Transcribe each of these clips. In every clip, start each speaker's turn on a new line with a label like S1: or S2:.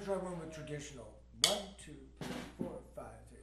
S1: try one with traditional. 1, 2, 3, 4, 5, 6.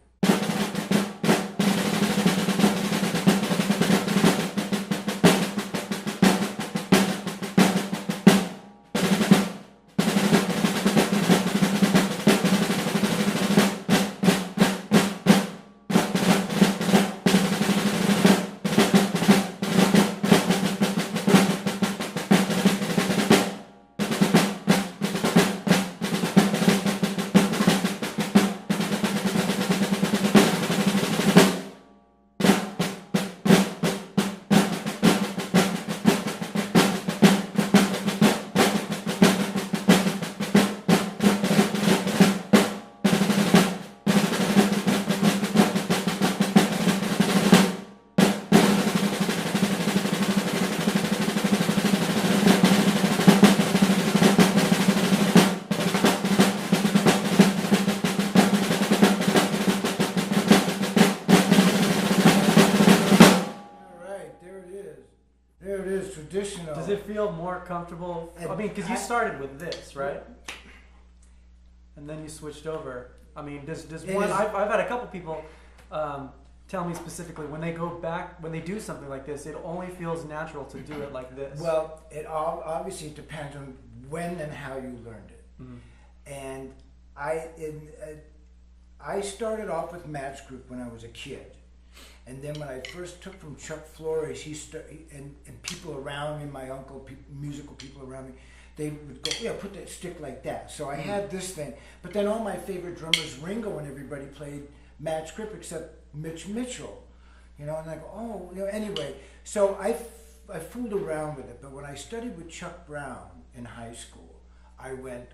S1: Traditional.
S2: Does it feel more comfortable? I mean, because you started with this, right? And then you switched over. I mean, does one? I've had a couple people tell me specifically when they go back, when they do something like this, it only feels natural to do it like this.
S1: Well, it obviously depends on when and how you learned it. Mm-hmm. And I started off with match group when I was a kid. And then when I first took from Chuck Flores, and people around me, my uncle, musical people around me, they would go, yeah, put that stick like that. So I had this thing. But then all my favorite drummers, Ringo and everybody, played match grip except Mitch Mitchell. You know, and I go, oh, you know, anyway. So I fooled around with it. But when I studied with Chuck Brown in high school, I went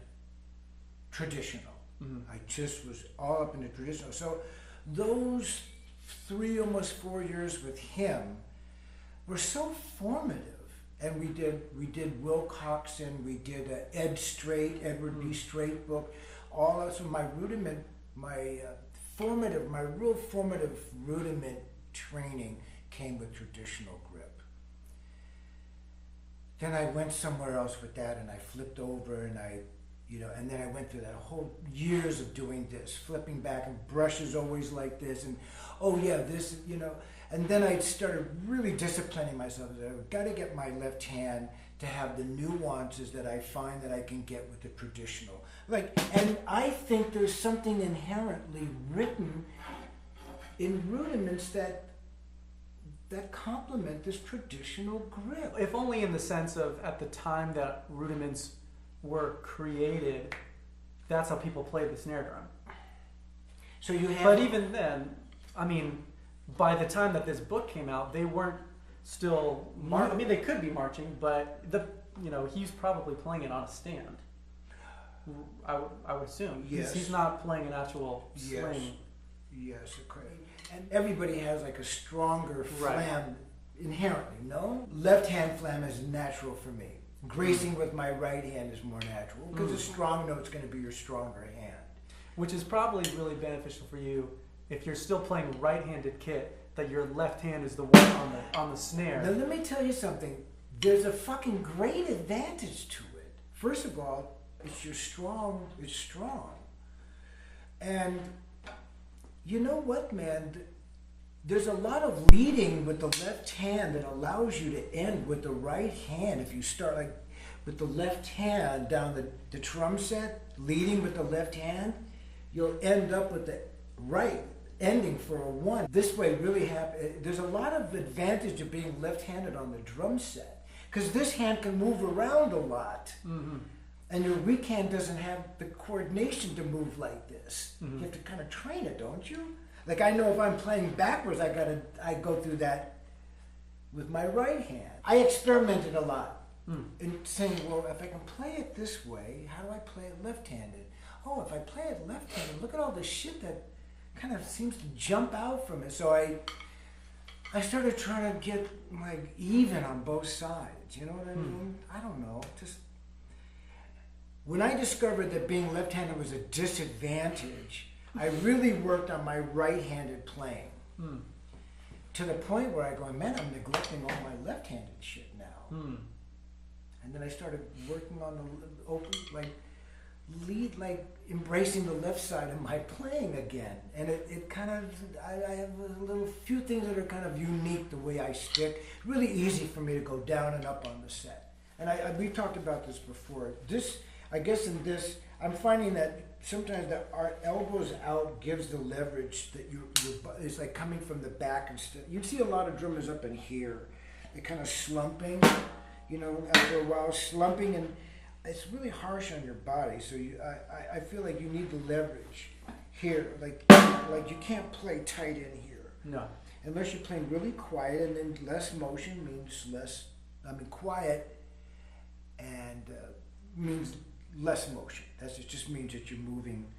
S1: traditional. Mm-hmm. I just was all up in the traditional. So those 3, almost 4 years with him were so formative. And we did Wilcoxon, we did Edward B. Straight book, all that. So my rudiment, my real formative rudiment training came with traditional grip. Then I went somewhere else with that, and I flipped over, and and then I went through that whole years of doing this, flipping back, and brushes always like this, and oh yeah, this, and then I started really disciplining myself. I've got to get my left hand to have the nuances that I find that I can get with the traditional. And I think there's something inherently written in rudiments that complement this traditional grip.
S2: If only in the sense of at the time that rudiments were created, that's how people played the snare drum.
S1: So you have.
S2: But even then, I mean, by the time that this book came out, they weren't still. I mean, they could be marching, but he's probably playing it on a stand. I would assume.
S1: Yes.
S2: He's not playing an actual sling.
S1: Yes, correct. And everybody has like a stronger flam inherently. No, left hand flam is natural for me. Gracing with my right hand is more natural because a strong note's going to be your stronger hand.
S2: Which is probably really beneficial for you if you're still playing right-handed kit, that your left hand is the one on the snare.
S1: Now let me tell you something. There's a fucking great advantage to it. First of all, it's strong. And you know what, man? There's a lot of leading with the left hand that allows you to end with the right hand. If you start like with the left hand down the drum set, leading with the left hand, you'll end up with the right ending for a 1. This way really there's a lot of advantage of being left-handed on the drum set because this hand can move around a lot. Mm-hmm. And your weak hand doesn't have the coordination to move like this. Mm-hmm. You have to kind of train it, don't you? Like I know if I'm playing backwards, I go through that with my right hand. I experimented a lot in saying, well, if I can play it this way, how do I play it left-handed? Oh, if I play it left-handed, look at all the shit that kind of seems to jump out from it. So I started trying to get like even on both sides. You know what I mean? I don't know. Just when I discovered that being left-handed was a disadvantage, I really worked on my right-handed playing to the point where I go, man, I'm neglecting all my left-handed shit now. And then I started working on the like embracing the left side of my playing again. And it kind of, I have a few things that are kind of unique the way I stick. Really easy for me to go down and up on the set. And we've talked about this before. I guess in this, I'm finding that sometimes that our elbows out gives the leverage that it's like coming from the back instead. You see a lot of drummers up in here. They're kind of slumping, after a while slumping, and it's really harsh on your body. So I feel like you need the leverage here. Like you can't play tight in here.
S2: No.
S1: Unless you're playing really quiet, and then less motion means quiet and means less motion. It just means that you're moving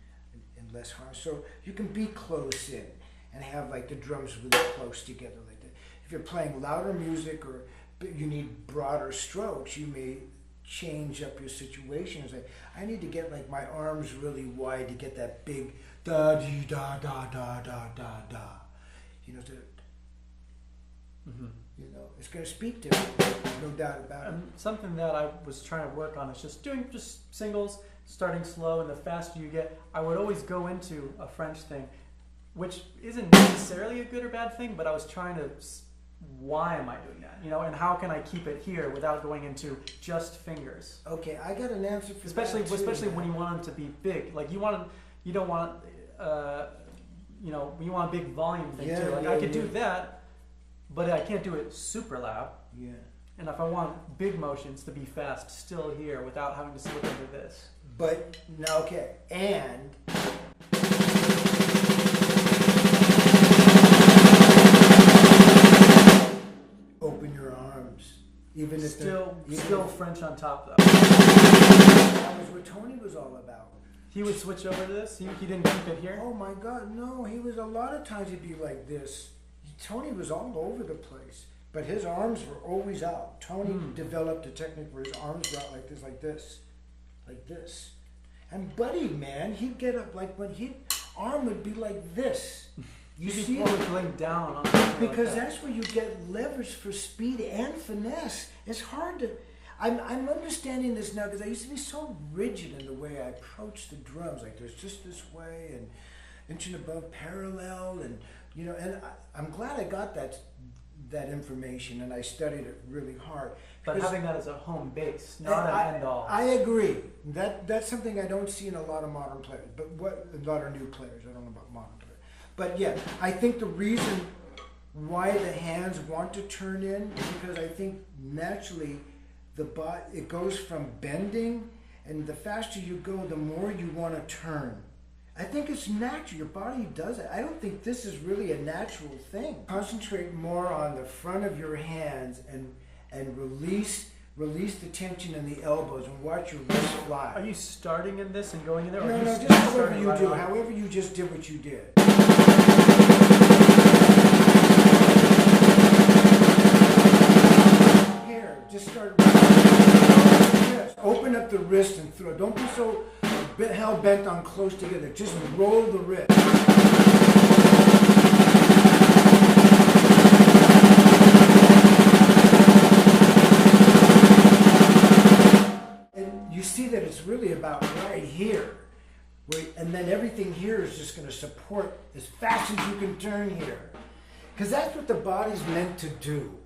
S1: in less harm. So you can be close in and have like the drums really close together like that. If you're playing louder music or you need broader strokes, you may change up your situation. It's like, I need to get like my arms really wide to get that big da dee da da da da da da. It's going to speak to me, no doubt about it.
S2: Something that I was trying to work on is just doing singles, starting slow, and the faster you get, I would always go into a French thing, which isn't necessarily a good or bad thing, but I was trying to, why am I doing that? And how can I keep it here without going into just fingers?
S1: Okay, I got an answer for
S2: especially
S1: that too,
S2: especially
S1: man.
S2: when you want them to be big. Like you don't want you want a big volume thing too. Like I could do that, but I can't do it super loud.
S1: Yeah.
S2: And if I want big motions to be fast, still here without having to slip into this.
S1: But now, okay, and open your arms, even if
S2: still French on top though.
S1: That was what Tony was all about.
S2: He would switch over to this. He didn't keep it here.
S1: Oh my God, no! He was a lot of times he'd be like this. Tony was all over the place, but his arms were always out. Tony developed a technique where his arms were out like this. And Buddy, man, he'd get up like when arm would be like this. You see,
S2: laying down on
S1: because
S2: like
S1: that's where you get leverage for speed and finesse. It's hard to. I'm understanding this now because I used to be so rigid in the way I approached the drums. Like there's just this way and inch and above parallel, and and I'm glad I got that information and I studied it really hard.
S2: But having that as a home base, not an end all.
S1: I agree. That's something I don't see in a lot of modern players, but a lot of new players. I don't know about modern players. But yeah, I think the reason why the hands want to turn in is because I think naturally it goes from bending, and the faster you go, the more you want to turn. I think it's natural. Your body does it. I don't think this is really a natural thing. Concentrate more on the front of your hands and release the tension in the elbows and watch your wrist fly.
S2: Are you starting in this and going in there?
S1: No, just however you do. However you just did what you did. Here, just start. Yes. Open up the wrist and throw. Don't be so hell bent on close together. Just roll the wrist. And you see that it's really about right here. And then everything here is just going to support as fast as you can turn here. Because that's what the body's meant to do.